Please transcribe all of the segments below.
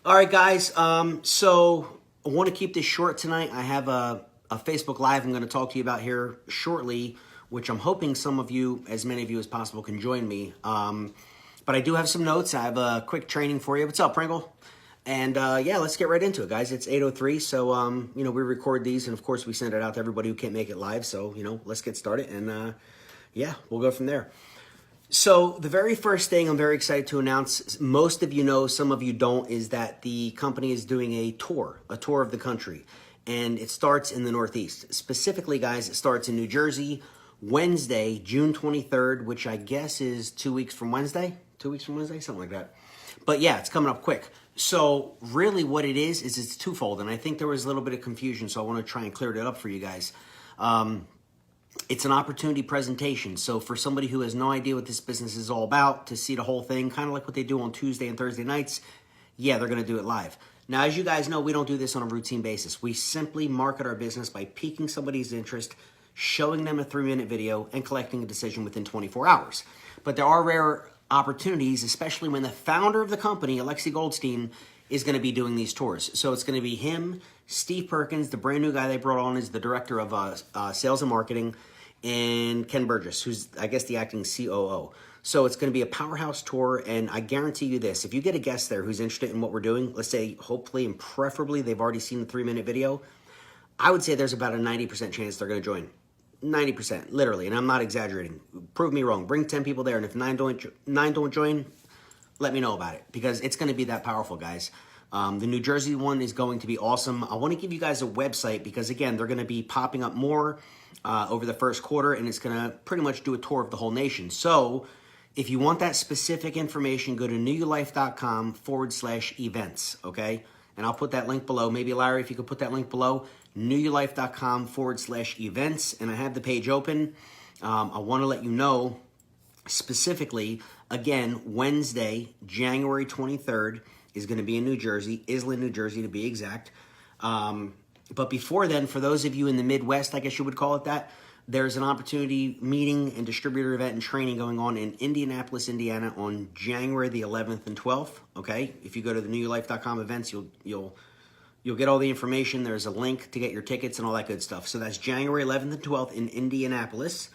All right, guys. So I want to keep this short tonight. I have a Facebook Live I'm going to talk to you about here shortly, which I'm hoping some of you, as many of you as possible, can join me. But I do have some notes. I have a quick training for you. What's up, Pringle? And yeah, let's get right into it, guys. It's 8:03, so we record these, and of course we send it out to everybody who can't make it live. So let's get started, and yeah, we'll go from there. So the very first thing I'm very excited to announce, most of you know, some of you don't, is that the company is doing a tour of the country. And it starts in the Northeast. Specifically, guys, it starts in New Jersey, Wednesday, June 23rd, which I guess is 2 weeks from Wednesday? 2 weeks from Wednesday? Something like that. But yeah, it's coming up quick. So really what it is it's twofold. And I think there was a little bit of confusion, so I want to try and clear it up for you guys. It's an opportunity presentation. So for somebody who has no idea what this business is all about, to see the whole thing, kind of like what they do on Tuesday and Thursday nights, yeah, they're going to do it live. Now, as you guys know, we don't do this on a routine basis. We simply market our business by piquing somebody's interest, showing them a 3-minute video, and collecting a decision within 24 hours. But there are rare opportunities, especially when the founder of the company, Alexi Goldstein, is going to be doing these tours. So it's going to be him, Steve Perkins, the brand new guy they brought on is the director of sales and marketing, and Ken Burgess, who's, I guess, the acting COO. So it's going to be a powerhouse tour, and I guarantee you this, if you get a guest there who's interested in what we're doing, let's say hopefully and preferably they've already seen the 3-minute video, I would say there's about a 90% chance they're going to join. 90%, literally, and I'm not exaggerating. Prove me wrong. Bring 10 people there, and if nine don't join, let me know about it, because it's going to be that powerful, guys. The New Jersey one is going to be awesome. I want to give you guys a website because, again, they're going to be popping up more over the first quarter, and it's going to pretty much do a tour of the whole nation. So if you want that specific information, go to newyourlife.com/events, okay? And I'll put that link below. Maybe, Larry, if you could put that link below, newyourlife.com/events, and I have the page open. I want to let you know specifically, again, Wednesday, January 23rd, is going to be in New Jersey, Island, New Jersey, to be exact. But before then, for those of you in the Midwest, I guess you would call it that, there's an opportunity meeting and distributor event and training going on in Indianapolis, Indiana on January the 11th and 12th, okay? If you go to the newyourlife.com events, you'll get all the information. There's a link to get your tickets and all that good stuff. So that's January 11th and 12th in Indianapolis.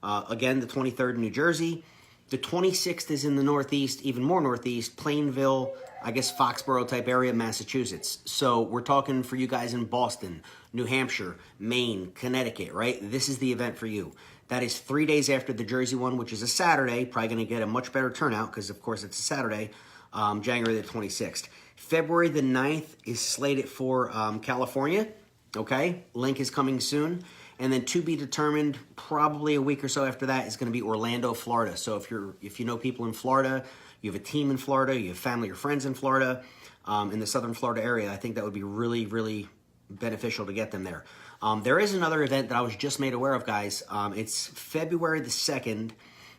Again, the 23rd in New Jersey. The 26th is in the Northeast, even more Northeast, Plainville, I guess Foxborough type area, Massachusetts. So we're talking for you guys in Boston, New Hampshire, Maine, Connecticut, right? This is the event for you. That is 3 days after the Jersey one, which is a Saturday. Probably going to get a much better turnout because, of course, it's a Saturday, January the 26th. February the 9th is slated for California, okay? Link is coming soon. And then to be determined, probably a week or so after that, is going to be Orlando, Florida. So if you know people in Florida, you have a team in Florida, you have family or friends in Florida, in the southern Florida area, I think that would be really, really beneficial to get them there. There is another event that I was just made aware of, guys. It's February the 2nd.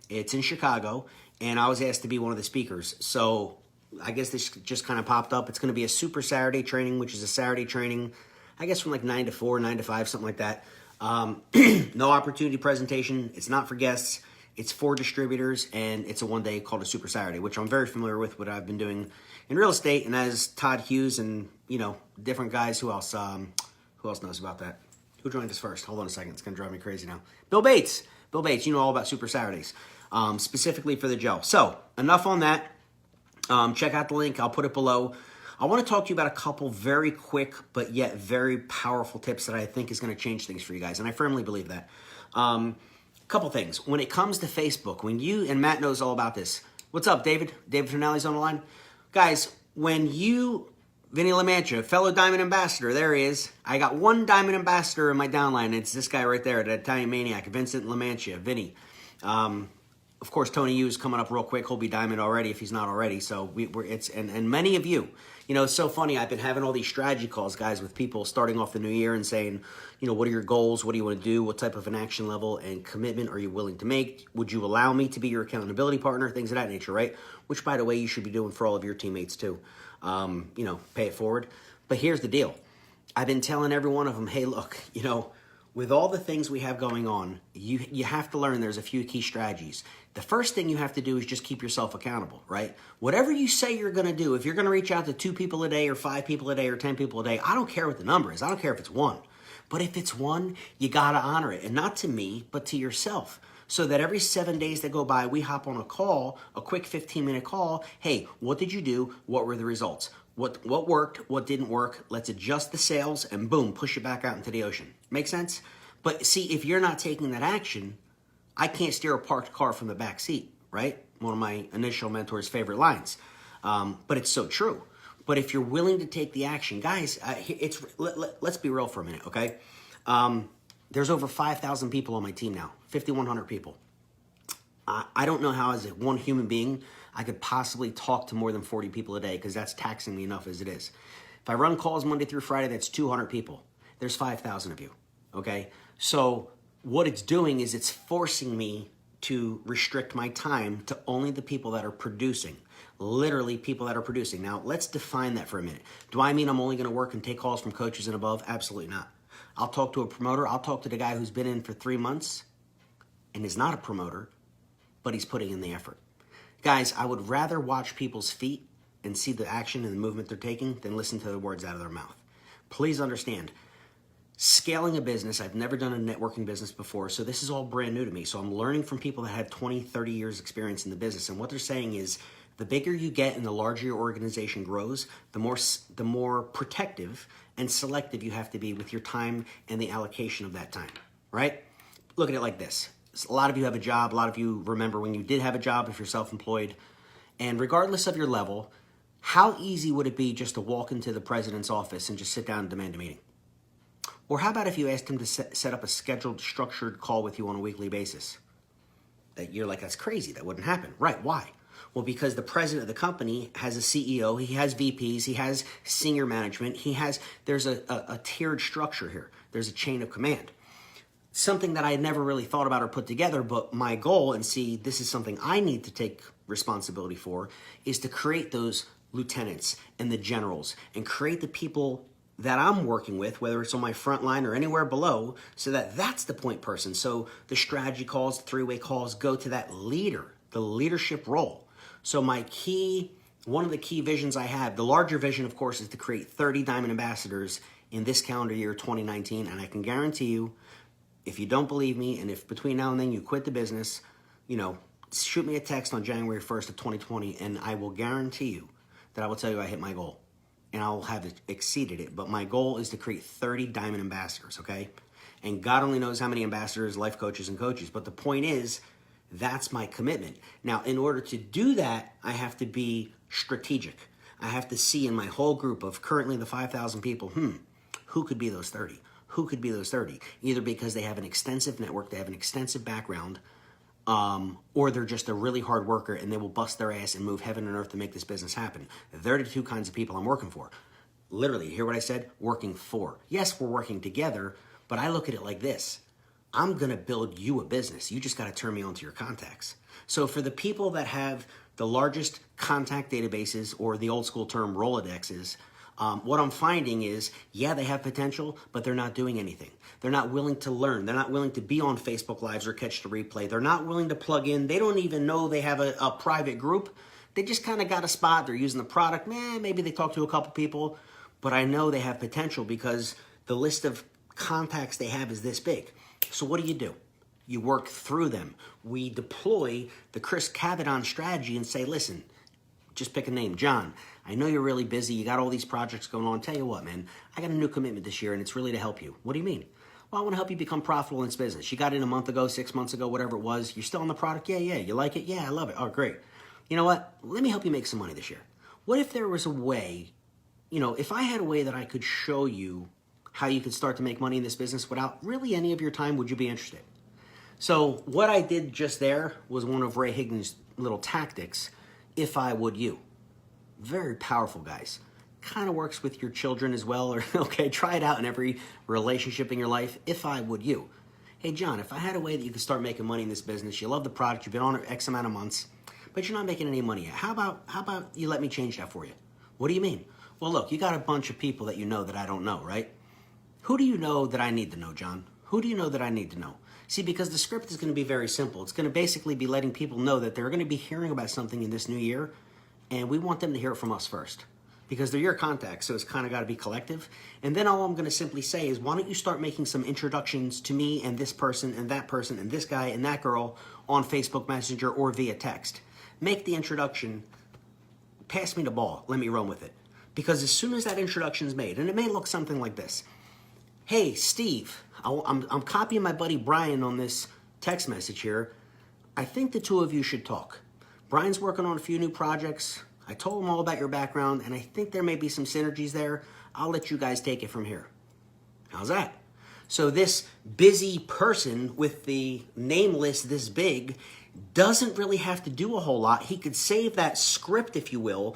It's in Chicago, and I was asked to be one of the speakers. So I guess this just kind of popped up. It's going to be a Super Saturday training, which is a Saturday training, I guess from like 9 to 4, 9 to 5, something like that. No opportunity presentation. It's not for guests. It's for distributors, and it's a one-day called a Super Saturday, which I'm very familiar with, what I've been doing in real estate, and as Todd Hughes and, different guys. Who else knows about that? Who joined us first? Hold on a second. It's going to drive me crazy now. Bill Bates. Bill Bates, you know all about Super Saturdays, specifically for the Joe. So enough on that. Check out the link. I'll put it below. I want to talk to you about a couple very quick but yet very powerful tips that I think is going to change things for you guys, and I firmly believe that. Couple things. When it comes to Facebook, and Matt knows all about this. What's up, David? David Finelli's on the line. Guys, when Vinny LaMancha, fellow Diamond Ambassador, there he is. I got one Diamond Ambassador in my downline. It's this guy right there, the Italian Maniac, Vincent LaMancha, Vinny. Of course, Tony Yu is coming up real quick. He'll be Diamond already if he's not already. So and many of you, it's so funny. I've been having all these strategy calls, guys, with people starting off the new year and saying, what are your goals? What do you want to do? What type of an action level and commitment are you willing to make? Would you allow me to be your accountability partner? Things of that nature, right? Which, by the way, you should be doing for all of your teammates too. Pay it forward. But here's the deal. I've been telling every one of them, hey, look, with all the things we have going on, you have to learn there's a few key strategies. The first thing you have to do is just keep yourself accountable, right? Whatever you say you're going to do, if you're going to reach out to 2 people a day or 5 people a day or 10 people a day, I don't care what the number is. I don't care if it's 1. But if it's 1, you got to honor it. And not to me, but to yourself. So that every 7 days that go by, we hop on a call, a quick 15-minute call. Hey, what did you do? What were the results? What worked? What didn't work? Let's adjust the sails and boom, push it back out into the ocean. Make sense? But see, if you're not taking that action, I can't steer a parked car from the back seat, right? One of my initial mentor's favorite lines. But it's so true. But if you're willing to take the action, guys, let's be real for a minute, okay? There's over 5,000 people on my team now, 5,100 people. I don't know how, as one human being, I could possibly talk to more than 40 people a day because that's taxing me enough as it is. If I run calls Monday through Friday, that's 200 people. There's 5,000 of you, okay? So what it's doing is it's forcing me to restrict my time to only the people that are producing. Literally people that are producing. Now, let's define that for a minute. Do I mean I'm only going to work and take calls from coaches and above? Absolutely not. I'll talk to a promoter. I'll talk to the guy who's been in for 3 months and is not a promoter, but he's putting in the effort. Guys, I would rather watch people's feet and see the action and the movement they're taking than listen to the words out of their mouth. Please understand, scaling a business, I've never done a networking business before, so this is all brand new to me. So I'm learning from people that had 20, 30 years experience in the business. And what they're saying is the bigger you get and the larger your organization grows, the more protective and selective you have to be with your time and the allocation of that time, right? Look at it like this. A lot of you have a job. A lot of you remember when you did have a job if you're self-employed. And regardless of your level, how easy would it be just to walk into the president's office and just sit down and demand a meeting? Or how about if you asked him to set up a scheduled, structured call with you on a weekly basis? That you're like, that's crazy. That wouldn't happen. Right. Why? Well, because the president of the company has a CEO, he has VPs, he has senior management, there's a tiered structure here. There's a chain of command. Something that I had never really thought about or put together, but my goal, and see, this is something I need to take responsibility for, is to create those lieutenants and the generals and create the people that I'm working with, whether it's on my front line or anywhere below, so that that's the point person. So the strategy calls, the 3-way calls go to that leader, the leadership role. So one of the key visions I have, the larger vision, of course, is to create 30 Diamond Ambassadors in this calendar year, 2019. And I can guarantee you, if you don't believe me, and if between now and then you quit the business, shoot me a text on January 1st of 2020, and I will guarantee you that I will tell you I hit my goal. And I'll have exceeded it. But my goal is to create 30 Diamond Ambassadors, okay? And God only knows how many ambassadors, life coaches, and coaches. But the point is, that's my commitment. Now, in order to do that, I have to be strategic. I have to see in my whole group of currently the 5,000 people, who could be those 30? Who could be those 30? Either because they have an extensive network, they have an extensive background, or they're just a really hard worker and they will bust their ass and move heaven and earth to make this business happen. They're the 2 kinds of people I'm working for. Literally, hear what I said? Working for. Yes, we're working together, but I look at it like this. I'm going to build you a business. You just got to turn me on to your contacts. So for the people that have the largest contact databases, or the old school term Rolodexes, what I'm finding is, yeah, they have potential, but they're not doing anything. They're not willing to learn. They're not willing to be on Facebook Lives or catch the replay. They're not willing to plug in. They don't even know they have a private group. They just kind of got a spot. They're using the product. Maybe they talk to a couple people, but I know they have potential because the list of contacts they have is this big. So what do? You work through them. We deploy the Chris Cavadon strategy and say, listen, just pick a name. John, I know you're really busy. You got all these projects going on. Tell you what, man, I got a new commitment this year, and it's really to help you. What do you mean? Well, I want to help you become profitable in this business. You got in a month ago, 6 months ago, whatever it was. You're still on the product? Yeah. You like it? Yeah, I love it. Oh, great. You know what? Let me help you make some money this year. What if there was a way, if I had a way that I could show you how you could start to make money in this business without really any of your time, would you be interested? So what I did just there was one of Ray Higgins' little tactics, if I would you. Very powerful, guys. Kind of works with your children as well. Or okay, try it out in every relationship in your life. If I would you. Hey, John, if I had a way that you could start making money in this business, you love the product, you've been on it X amount of months, but you're not making any money yet. How about you let me change that for you? What do you mean? Well, look, you got a bunch of people that you know that I don't know, right? Who do you know that I need to know, John? Who do you know that I need to know? See, because the script is going to be very simple. It's going to basically be letting people know that they're going to be hearing about something in this new year, and we want them to hear it from us first. Because they're your contacts, so it's kind of got to be collective. And then all I'm going to simply say is, why don't you start making some introductions to me and this person and this guy and that girl on Facebook Messenger or via text. Make the introduction, pass me the ball, let me run with it. Because as soon as that introduction is made, and it may look something like this. Hey, Steve, I'm copying my buddy Brian on this text message here. I think the two of you should talk. Brian's working on a few new projects. I told him all about your background, and I think there may be some synergies there. I'll let you guys take it from here. How's that? So this busy person with the name list this big doesn't really have to do a whole lot. He could save that script, if you will,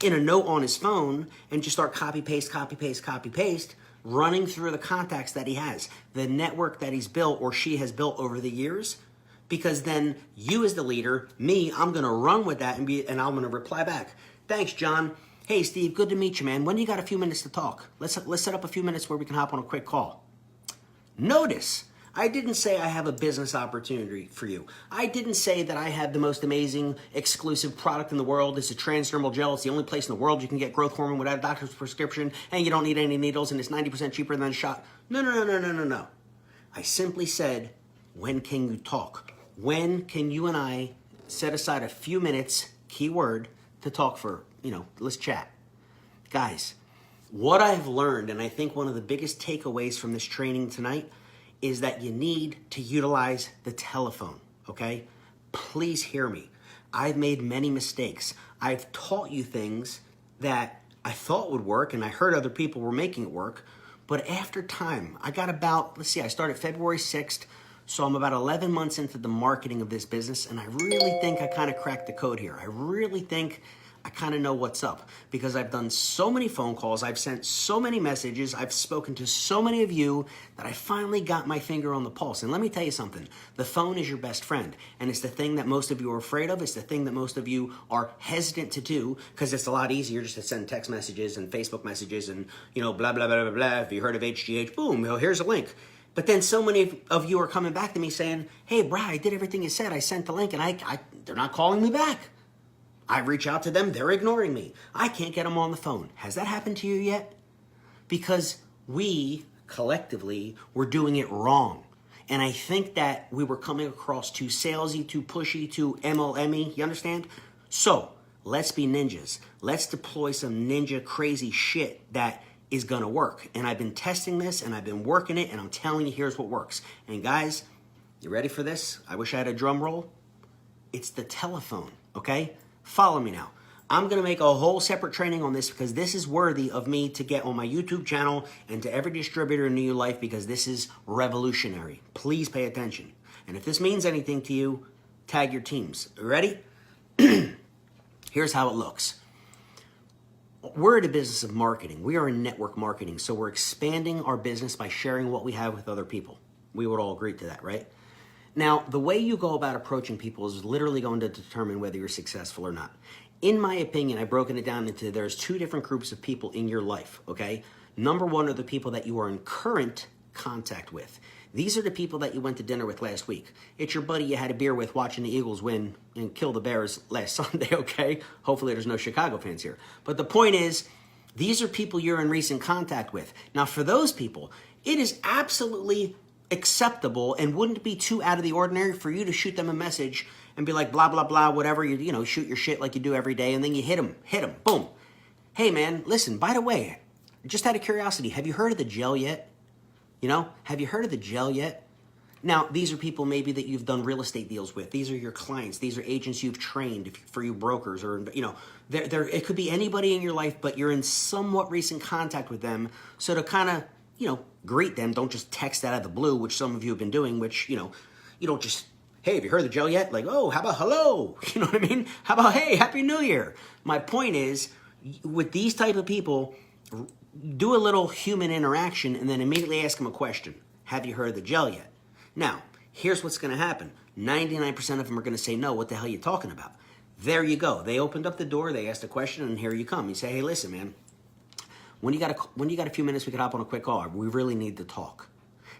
in a note on his phone and just start copy, paste, running through the contacts that he has, the network that he's built or she has built over the years. Because then you as the leader, me, I'm going to run with that and I'm going to reply back. Thanks, John. Hey, Steve, good to meet you, man. When do you got a few minutes to talk? Let's set up a few minutes where we can hop on a quick call. Notice, I didn't say I have a business opportunity for you. I didn't say that I have the most amazing exclusive product in the world. It's a transdermal gel. It's the only place in the world you can get growth hormone without a doctor's prescription, and you don't need any needles, and it's 90% cheaper than a shot. No. I simply said, when can you talk? When can you and I set aside a few minutes, keyword, to talk for, let's chat. Guys, what I've learned, and I think one of the biggest takeaways from this training tonight, is that you need to utilize the telephone, okay? Please hear me. I've made many mistakes. I've taught you things that I thought would work, and I heard other people were making it work, but after time, I got about, I started February 6th, so I'm about 11 months into the marketing of this business, and I really think I kind of cracked the code here. I really think I kind of know what's up because I've done so many phone calls, I've sent so many messages, I've spoken to so many of you that I finally got my finger on the pulse. And let me tell you something, the phone is your best friend, and it's the thing that most of you are afraid of. It's the thing that most of you are hesitant to do because it's a lot easier just to send text messages and Facebook messages and, blah, blah, blah, blah, blah. If you heard of HGH, boom, here's a link. But then so many of you are coming back to me saying, hey, Brad, I did everything you said. I sent the link, and they're not calling me back. I reach out to them. They're ignoring me. I can't get them on the phone. Has that happened to you yet? Because we, collectively, were doing it wrong. And I think that we were coming across too salesy, too pushy, too MLM-y. You understand? So let's be ninjas. Let's deploy some ninja crazy shit that is going to work. And I've been testing this and I've been working it, and I'm telling you, here's what works. And guys, you ready for this? I wish I had a drum roll. It's the telephone, okay? Follow me now. I'm going to make a whole separate training on this because this is worthy of me to get on my YouTube channel and to every distributor in New Life because this is revolutionary. Please pay attention. And if this means anything to you, tag your teams. Ready? Here's how it looks. We're in the business of marketing. We are in network marketing. So we're expanding our business by sharing what we have with other people. We would all agree to that, right? Now, the way you go about approaching people is literally going to determine whether you're successful or not. In my opinion, I've broken it down into there's two different groups of people in your life, okay? Number one are the people that you are in current contact with. These are the people that you went to dinner with last week. It's your buddy you had a beer with watching the Eagles win and kill the Bears last Sunday, okay? Hopefully there's no Chicago fans here. But the point is, these are people you're in recent contact with. Now, for those people, it is absolutely acceptable and wouldn't be too out of the ordinary for you to shoot them a message and be like, blah, blah, blah, whatever, shoot your shit like you do every day, and then you hit them, boom. Hey, man, listen, by the way, just out of curiosity, have you heard of the gel yet? Have you heard of the gel yet? Now, these are people maybe that you've done real estate deals with. These are your clients. These are agents you've trained for you brokers, or, it could be anybody in your life, but you're in somewhat recent contact with them. So to kind of, greet them, don't just text out of the blue, which some of you have been doing, which, you don't just, hey, have you heard of the gel yet? Like, oh, how about hello? You know what I mean? How about, hey, Happy New Year? My point is, with these type of people, do a little human interaction and then immediately ask them a question. Have you heard of the gel yet? Now, here's what's going to happen. 99% of them are going to say, no, what the hell are you talking about? There you go. They opened up the door, they asked a question, and here you come. You say, hey, listen, man, when you got a few minutes, we could hop on a quick call. We really need to talk.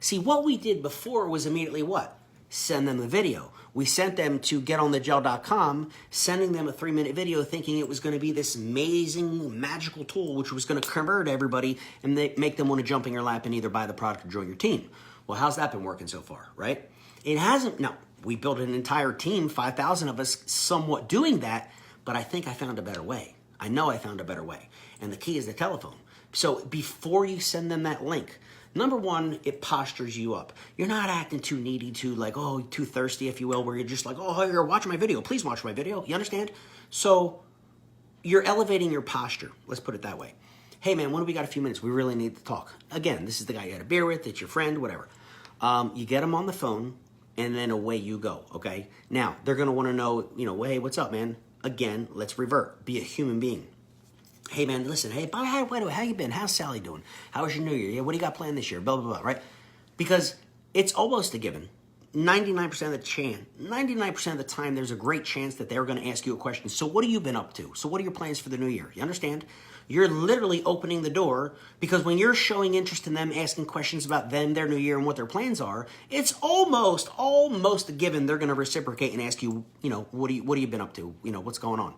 See, what we did before was immediately what? Send them the video. We sent them to getonthegel.com, sending them a 3-minute video thinking it was going to be this amazing, magical tool which was going to convert everybody and make them want to jump in your lap and either buy the product or join your team. Well, how's that been working so far, right? It hasn't. No, we built an entire team, 5,000 of us, somewhat doing that, but I think I found a better way. I know I found a better way. And the key is the telephone. So before you send them that link, number one, it postures you up. You're not acting too needy, too thirsty, if you will, where you're just like, oh, you're watching my video. Please watch my video. You understand? So you're elevating your posture. Let's put it that way. Hey, man, when do we got a few minutes? We really need to talk. Again, this is the guy you had a beer with. It's your friend, whatever. You get them on the phone, and then away you go, okay? Now, they're going to want to know, hey, what's up, man? Again, let's revert. Be a human being. Hey, man, listen, hey, Bob, how you been? How's Sally doing? How was your New Year? Yeah, what do you got planned this year? Blah, blah, blah, right? Because it's almost a given. 99% of the time, there's a great chance that they're going to ask you a question. So what have you been up to? So what are your plans for the new year? You understand? You're literally opening the door, because when you're showing interest in them, asking questions about them, their new year, and what their plans are, it's almost a given they're going to reciprocate and ask you, what have you been up to? What's going on?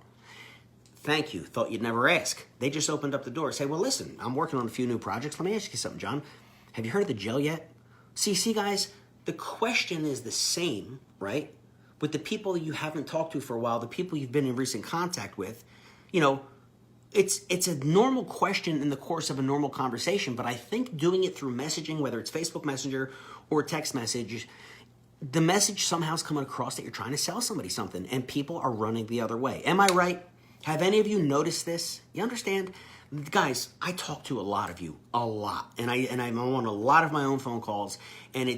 Thank you. Thought you'd never ask. They just opened up the door. Say, well, listen, I'm working on a few new projects. Let me ask you something, John. Have you heard of the gel yet? See, guys, the question is the same, right? With the people you haven't talked to for a while, the people you've been in recent contact with, it's a normal question in the course of a normal conversation, but I think doing it through messaging, whether it's Facebook Messenger or text message, the message somehow is coming across that you're trying to sell somebody something, and people are running the other way. Am I right? Have any of you noticed this? You understand? Guys, I talk to a lot of you, a lot. And I'm on a lot of my own phone calls, and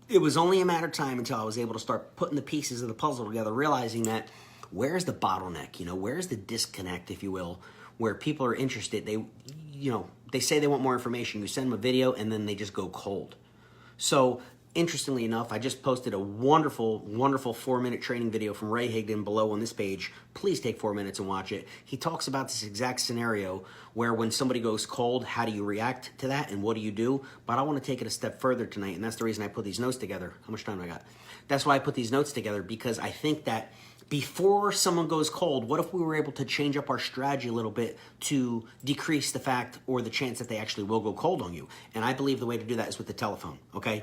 it was only a matter of time until I was able to start putting the pieces of the puzzle together, realizing that where's the bottleneck, where's the disconnect, if you will, where people are interested. They say they want more information. You send them a video, and then they just go cold. So interestingly enough, I just posted a wonderful, wonderful 4-minute training video from Ray Higdon below on this page. Please take 4 minutes and watch it. He talks about this exact scenario where when somebody goes cold, how do you react to that and what do you do? But I want to take it a step further tonight, and that's the reason I put these notes together. How much time do I got? That's why I put these notes together, because I think that before someone goes cold, what if we were able to change up our strategy a little bit to decrease the fact or the chance that they actually will go cold on you? And I believe the way to do that is with the telephone, okay?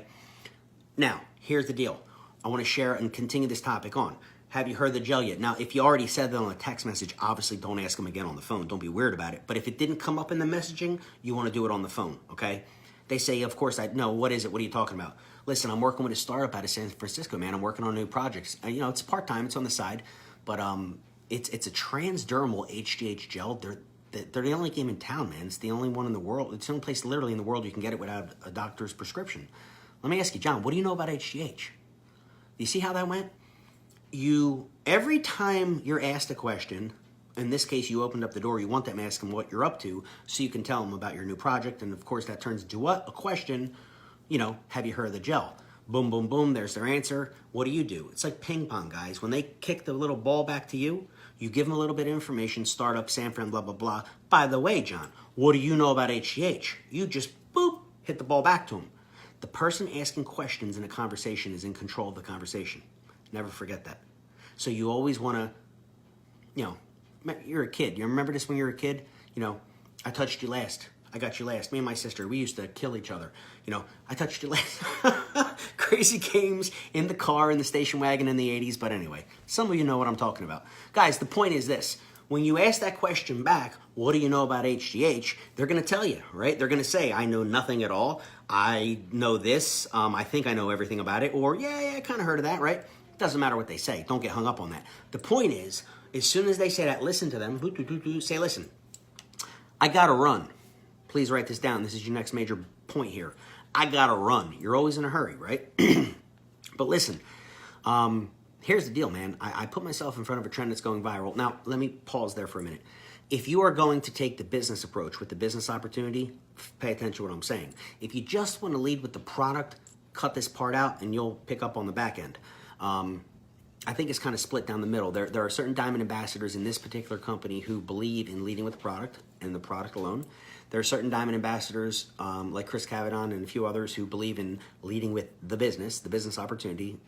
Now, here's the deal. I want to share and continue this topic on. Have you heard the gel yet? Now, if you already said that on a text message, obviously don't ask them again on the phone. Don't be weird about it. But if it didn't come up in the messaging, you want to do it on the phone, okay? They say, of course, no, what is it? What are you talking about? Listen, I'm working with a startup out of San Francisco, man. I'm working on new projects. It's part-time. It's on the side. But it's a transdermal HGH gel. They're the only game in town, man. It's the only one in the world. It's the only place literally in the world you can get it without a doctor's prescription. Let me ask you, John, what do you know about HGH? You see how that went? Every time you're asked a question, in this case, you opened up the door, you want them to ask them what you're up to so you can tell them about your new project. And of course, that turns into what? A question, have you heard of the gel? Boom, boom, boom, there's their answer. What do? It's like ping pong, guys. When they kick the little ball back to you, you give them a little bit of information, startup, San Fran, blah, blah, blah. By the way, John, what do you know about HGH? You just, boop, hit the ball back to them. The person asking questions in a conversation is in control of the conversation. Never forget that. So you always want to, you're a kid. You remember this when you were a kid? I touched you last. I got you last. Me and my sister, we used to kill each other. I touched you last. Crazy games in the car, in the station wagon in the 80s. But anyway, some of you know what I'm talking about. Guys, the point is this. When you ask that question back, what do you know about HGH? They're going to tell you, right? They're going to say, I know nothing at all. I know this. I think I know everything about it. Or, yeah, I kind of heard of that, right? Doesn't matter what they say. Don't get hung up on that. The point is, as soon as they say that, listen to them. Say, listen, I got to run. Please write this down. This is your next major point here. I got to run. You're always in a hurry, right? But listen, here's the deal, man. I put myself in front of a trend that's going viral. Now, let me pause there for a minute. If you are going to take the business approach with the business opportunity, pay attention to what I'm saying. If you just want to lead with the product, cut this part out and you'll pick up on the back end. I think it's kind of split down the middle. There are certain diamond ambassadors in this particular company who believe in leading with the product and the product alone. There are certain diamond ambassadors like Chris Cavadon and a few others who believe in leading with the business opportunity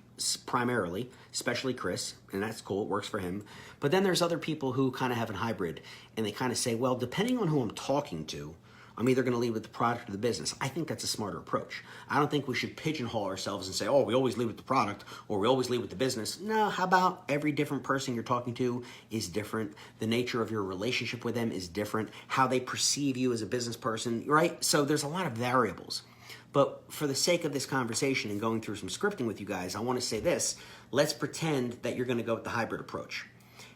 primarily, especially Chris, and that's cool, it works for him. But then there's other people who kind of have a hybrid, and they kind of say, well, depending on who I'm talking to, I'm either going to lead with the product or the business. I think that's a smarter approach. I don't think we should pigeonhole ourselves and say, oh, we always lead with the product or we always lead with the business. No, how about every different person you're talking to is different. The nature of your relationship with them is different. How they perceive you as a business person, right? So there's a lot of variables. But for the sake of this conversation and going through some scripting with you guys, I want to say this. Let's pretend that you're going to go with the hybrid approach.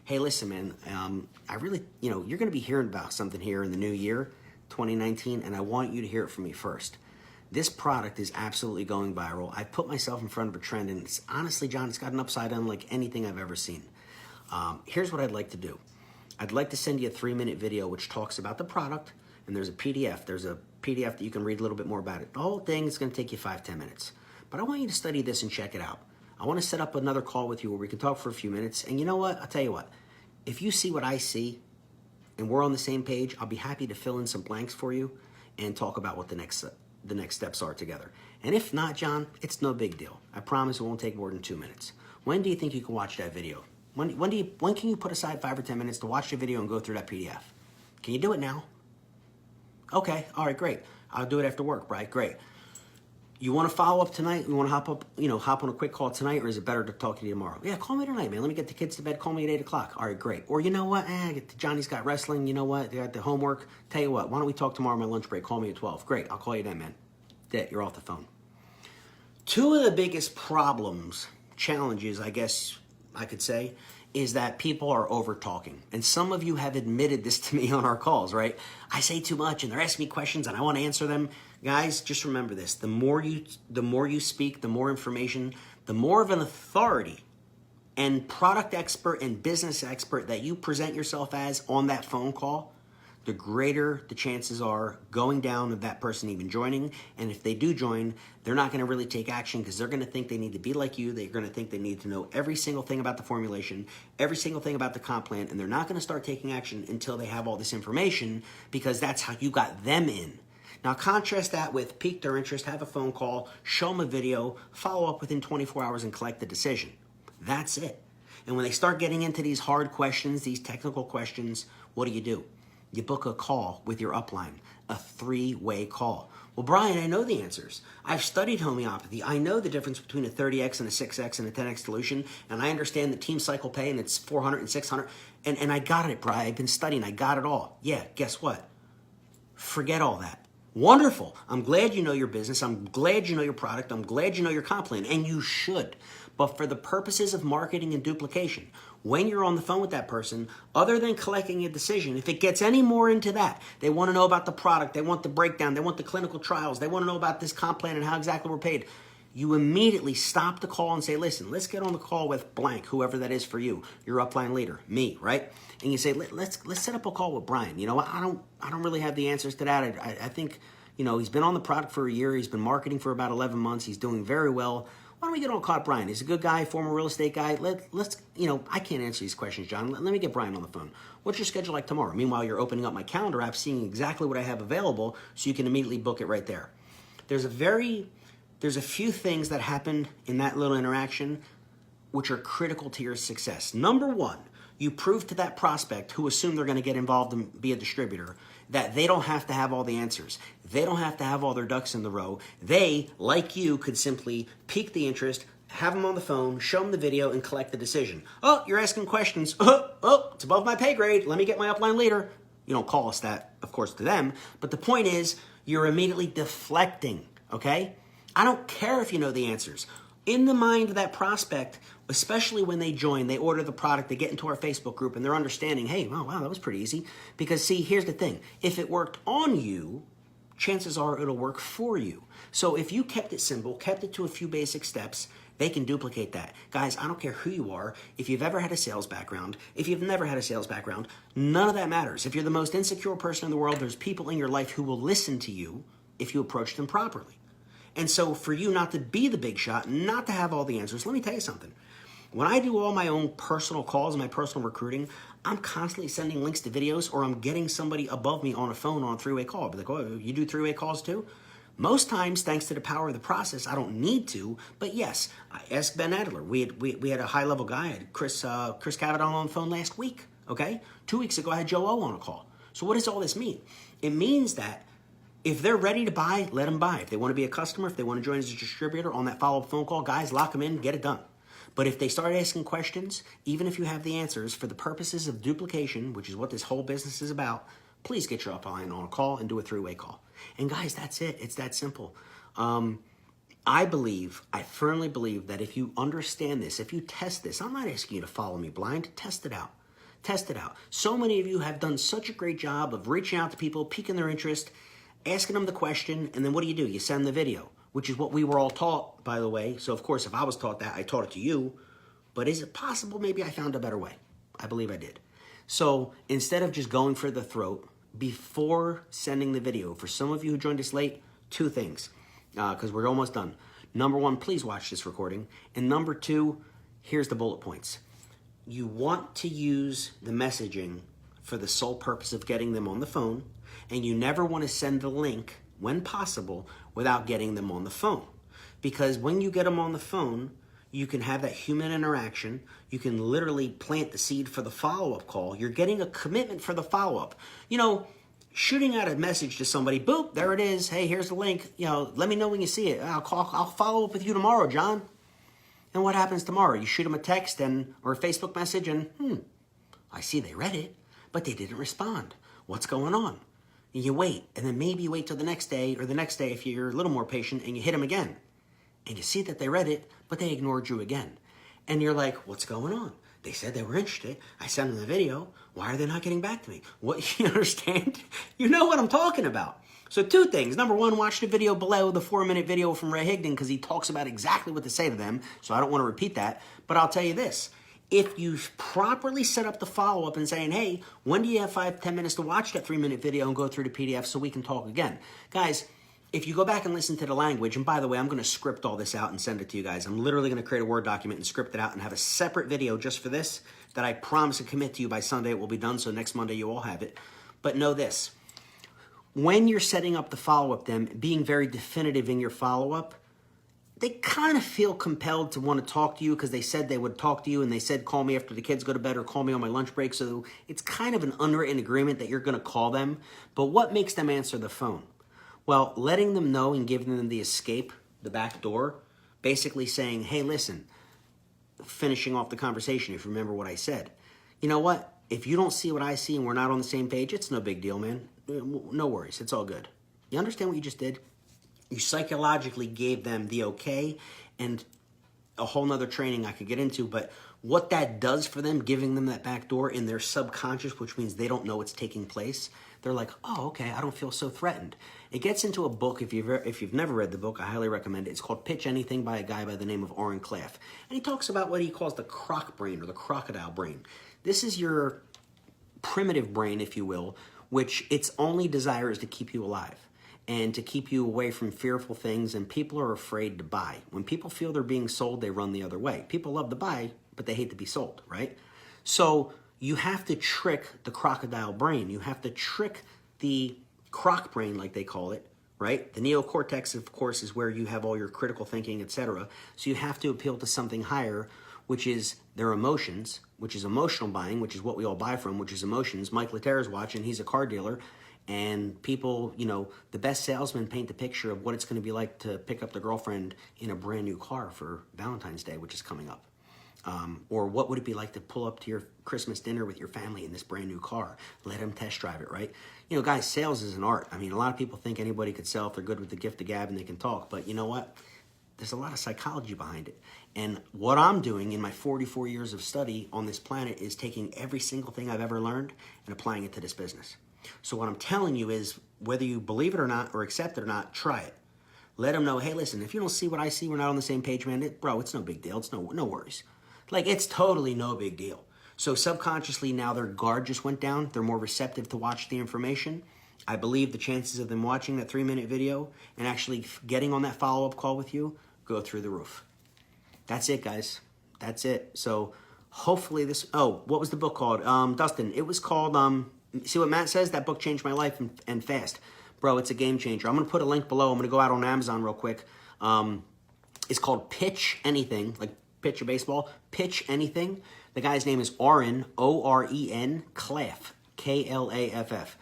Hey, listen, man, I really, you're going to be hearing about something here in the new year, 2019, and I want you to hear it from me first. This product is absolutely going viral. I put myself in front of a trend, and it's, honestly, John, it's got an upside down like anything I've ever seen. Here's what I'd like to do. I'd like to send you a 3-minute video which talks about the product, and there's a PDF. There's a PDF that you can read a little bit more about it. The whole thing is going to take you 5-10 minutes. But I want you to study this and check it out. I want to set up another call with you where we can talk for a few minutes. And you know what? I'll tell you what. If you see what I see and we're on the same page, I'll be happy to fill in some blanks for you and talk about what the next steps are together. And if not, John, it's no big deal. I promise it won't take more than 2 minutes. When do you think you can watch that video? When can you put aside 5 or 10 minutes to watch the video and go through that PDF? Can you do it now? Okay, all right, great. I'll do it after work, right? Great. You want to follow up tonight? You want to hop on a quick call tonight, or is it better to talk to you tomorrow? Yeah, call me tonight, man. Let me get the kids to bed. Call me at 8 o'clock. All right, great. Or you know what? Johnny's got wrestling. You know what? They got the homework. Tell you what, why don't we talk tomorrow on my lunch break? Call me at 12. Great, I'll call you then, man. You're off the phone. Two of the biggest problems, challenges, I guess I could say, is that people are over talking. And some of you have admitted this to me on our calls, right? I say too much and they're asking me questions and I want to answer them. Guys, just remember this. The more you speak, the more information, the more of an authority and product expert and business expert that you present yourself as on that phone call, the greater the chances are going down of that person even joining. And if they do join, they're not going to really take action because they're going to think they need to be like you. They're going to think they need to know every single thing about the formulation, every single thing about the comp plan, and they're not going to start taking action until they have all this information because that's how you got them in. Now contrast that with pique their interest, have a phone call, show them a video, follow up within 24 hours and collect the decision. That's it. And when they start getting into these hard questions, these technical questions, what do? You book a call with your upline, a 3-way call. Well, Brian, I know the answers. I've studied homeopathy. I know the difference between a 30x and a 6x and a 10x dilution, and I understand the team cycle pay, and it's 400 and 600, and I got it, Brian. I've been studying. I got it all. Yeah, guess what? Forget all that. Wonderful. I'm glad you know your business. I'm glad you know your product. I'm glad you know your comp plan, and you should. But for the purposes of marketing and duplication, when you're on the phone with that person, other than collecting a decision, if it gets any more into that, they want to know about the product, they want the breakdown, they want the clinical trials, they want to know about this comp plan and how exactly we're paid, you immediately stop the call and say, listen, let's get on the call with blank, whoever that is for you, your upline leader, me, right? And you say, let's set up a call with Brian. You know what? I don't really have the answers to that. I think, he's been on the product for a year. He's been marketing for about 11 months. He's doing very well. Why don't we get on a call with Brian? He's a good guy, former real estate guy. Let's I can't answer these questions, John. Let me get Brian on the phone. What's your schedule like tomorrow? Meanwhile, you're opening up my calendar app, seeing exactly what I have available so you can immediately book it right there. There's a few things that happen in that little interaction which are critical to your success. Number one, you prove to that prospect who assume they're going to get involved and be a distributor that they don't have to have all the answers. They don't have to have all their ducks in the row. They, like you, could simply pique the interest, have them on the phone, show them the video, and collect the decision. Oh, you're asking questions. Oh, it's above my pay grade. Let me get my upline leader. You don't call us that, of course, to them. But the point is, you're immediately deflecting, okay? I don't care if you know the answers. In the mind of that prospect, especially when they join, they order the product, they get into our Facebook group, and they're understanding, hey, wow, that was pretty easy. Because, see, here's the thing. If it worked on you, chances are it'll work for you. So if you kept it simple, kept it to a few basic steps, they can duplicate that. Guys, I don't care who you are. If you've ever had a sales background, if you've never had a sales background, none of that matters. If you're the most insecure person in the world, there's people in your life who will listen to you if you approach them properly. And so for you not to be the big shot, not to have all the answers, let me tell you something. When I do all my own personal calls and my personal recruiting, I'm constantly sending links to videos, or I'm getting somebody above me on a phone on a three-way call. I'll be like, oh, you do three-way calls too? Most times, thanks to the power of the process, I don't need to, but yes, I asked Ben Adler. We had a high-level guy, I had Chris Cavanaugh on the phone last week, okay? 2 weeks ago, I had Joe O on a call. So what does all this mean? It means that if they're ready to buy, let them buy. If they want to be a customer, if they want to join as a distributor on that follow-up phone call, guys, lock them in, get it done. But if they start asking questions, even if you have the answers, for the purposes of duplication, which is what this whole business is about, please get your upline on a call and do a three-way call. And guys, that's it. It's that simple. I firmly believe that if you understand this, if you test this, I'm not asking you to follow me blind, test it out. Test it out. So many of you have done such a great job of reaching out to people, piquing their interest, asking them the question, and then what do? You send the video, which is what we were all taught, by the way. So, of course, if I was taught that, I taught it to you. But is it possible maybe I found a better way? I believe I did. So, instead of just going for the throat, before sending the video, for some of you who joined us late, 2 things, because we're almost done. Number 1, please watch this recording. And number 2, here's the bullet points. You want to use the messaging for the sole purpose of getting them on the phone, and you never want to send the link, when possible, without getting them on the phone. Because when you get them on the phone, you can have that human interaction. You can literally plant the seed for the follow-up call. You're getting a commitment for the follow-up. Shooting out a message to somebody, boop, there it is. Hey, here's the link. Let me know when you see it. I'll follow up with you tomorrow, John. And what happens tomorrow? You shoot them a text or a Facebook message and, I see they read it, but they didn't respond. What's going on? And you wait, and then maybe you wait till the next day, or the next day if you're a little more patient, and you hit them again. And you see that they read it, but they ignored you again. And you're like, what's going on? They said they were interested. I sent them the video. Why are they not getting back to me? What, you understand? You know what I'm talking about. So 2 things. Number 1, watch the video below, the 4-minute video from Ray Higdon, because he talks about exactly what to say to them. So I don't want to repeat that. But I'll tell you this. If you properly set up the follow-up and saying, hey, when do you have 5-10 minutes to watch that 3-minute video and go through the PDF so we can talk again? Guys, if you go back and listen to the language, and by the way, I'm going to script all this out and send it to you guys. I'm literally going to create a Word document and script it out and have a separate video just for this that I promise and commit to you by Sunday it will be done, so next Monday you all have it. But know this. When you're setting up the follow-up, them being very definitive in your follow-up, they kind of feel compelled to want to talk to you because they said they would talk to you, and they said call me after the kids go to bed or call me on my lunch break. So it's kind of an unwritten agreement that you're going to call them. But what makes them answer the phone? Well, letting them know and giving them the escape, the back door, basically saying, hey, listen, finishing off the conversation, if you remember what I said. You know what? If you don't see what I see and we're not on the same page, it's no big deal, man. No worries. It's all good. You understand what you just did? You psychologically gave them the okay, and a whole nother training I could get into, but what that does for them, giving them that back door in their subconscious, which means they don't know what's taking place, they're like, oh, okay, I don't feel so threatened. It gets into a book, if you've never read the book, I highly recommend it. It's called Pitch Anything by a guy by the name of Oren Klaff. And he talks about what he calls the croc brain, or the crocodile brain. This is your primitive brain, if you will, which its only desire is to keep you alive and to keep you away from fearful things, and people are afraid to buy. When people feel they're being sold, they run the other way. People love to buy, but they hate to be sold, right? So you have to trick the crocodile brain. You have to trick the croc brain, like they call it, right? The neocortex, of course, is where you have all your critical thinking, etc. So you have to appeal to something higher, which is their emotions, which is emotional buying, which is what we all buy from, which is emotions. Mike Laterra's watching. He's a car dealer. And people, the best salesmen paint the picture of what it's going to be like to pick up the girlfriend in a brand new car for Valentine's Day, which is coming up. Or what would it be like to pull up to your Christmas dinner with your family in this brand new car? Let them test drive it, right? Guys, sales is an art. I mean, a lot of people think anybody could sell if they're good with the gift of gab and they can talk. But you know what? There's a lot of psychology behind it. And what I'm doing in my 44 years of study on this planet is taking every single thing I've ever learned and applying it to this business. So what I'm telling you is, whether you believe it or not, or accept it or not, try it. Let them know, hey, listen, if you don't see what I see, we're not on the same page, man. Bro, it's no big deal. It's no worries. Like, it's totally no big deal. So subconsciously, now their guard just went down. They're more receptive to watch the information. I believe the chances of them watching that 3-minute video and actually getting on that follow-up call with you go through the roof. That's it, guys. that's it. So hopefully this, oh, what was the book called? Dustin, it was called, see what Matt says? That book changed my life and fast. Bro, it's a game changer. I'm going to put a link below. I'm going to go out on Amazon real quick. It's called Pitch Anything, like pitch a baseball. Pitch Anything. The guy's name is Oren, O-R-E-N, Klaff, K-L-A-F-F.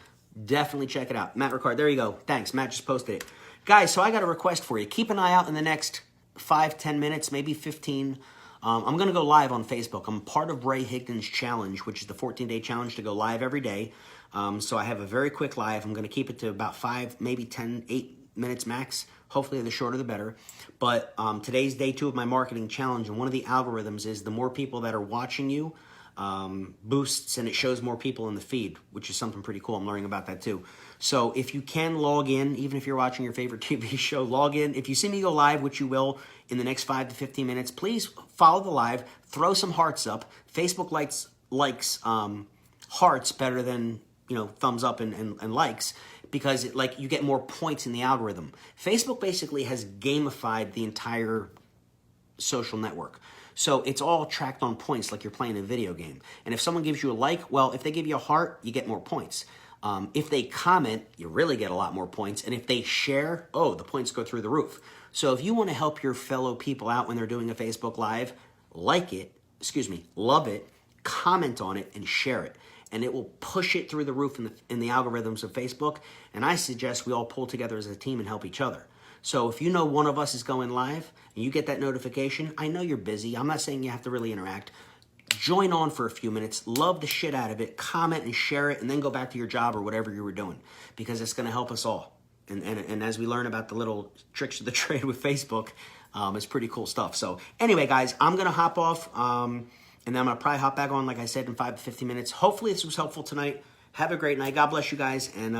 Definitely check it out. Matt Ricard, there you go. Thanks. Matt just posted it. Guys, so I got a request for you. Keep an eye out in the next 5-10 minutes, maybe 15. I'm going to go live on Facebook. I'm part of Ray Higdon's challenge, which is the 14-day challenge to go live every day. So I have a very quick live. I'm going to keep it to about 5, maybe 10, 8 minutes max. Hopefully the shorter the better. But today's day 2 of my marketing challenge, and one of the algorithms is the more people that are watching you boosts, and it shows more people in the feed, which is something pretty cool. I'm learning about that too. So if you can log in, even if you're watching your favorite TV show, log in. If you see me go live, which you will in the next 5 to 15 minutes, please follow the live, throw some hearts up. Facebook likes hearts better than, thumbs up and likes, because you get more points in the algorithm. Facebook basically has gamified the entire social network. So it's all tracked on points, like you're playing a video game. And if someone gives you a like, well, if they give you a heart, you get more points. If they comment, you really get a lot more points. And if they share, the points go through the roof. So if you want to help your fellow people out when they're doing a Facebook Live, love it, comment on it, and share it. And it will push it through the roof in the algorithms of Facebook. And I suggest we all pull together as a team and help each other. So if you know one of us is going live and you get that notification, I know you're busy. I'm not saying you have to really interact. Join on for a few minutes, love the shit out of it, comment and share it, and then go back to your job or whatever you were doing, because it's going to help us all. And as we learn about the little tricks of the trade with Facebook, it's pretty cool stuff. So anyway, guys, I'm going to hop off. And then I'm going to probably hop back on, like I said, in 5 to 15 minutes. Hopefully this was helpful tonight. Have a great night. God bless you guys. And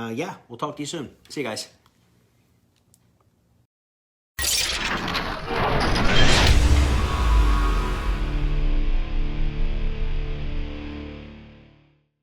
we'll talk to you soon. See you guys.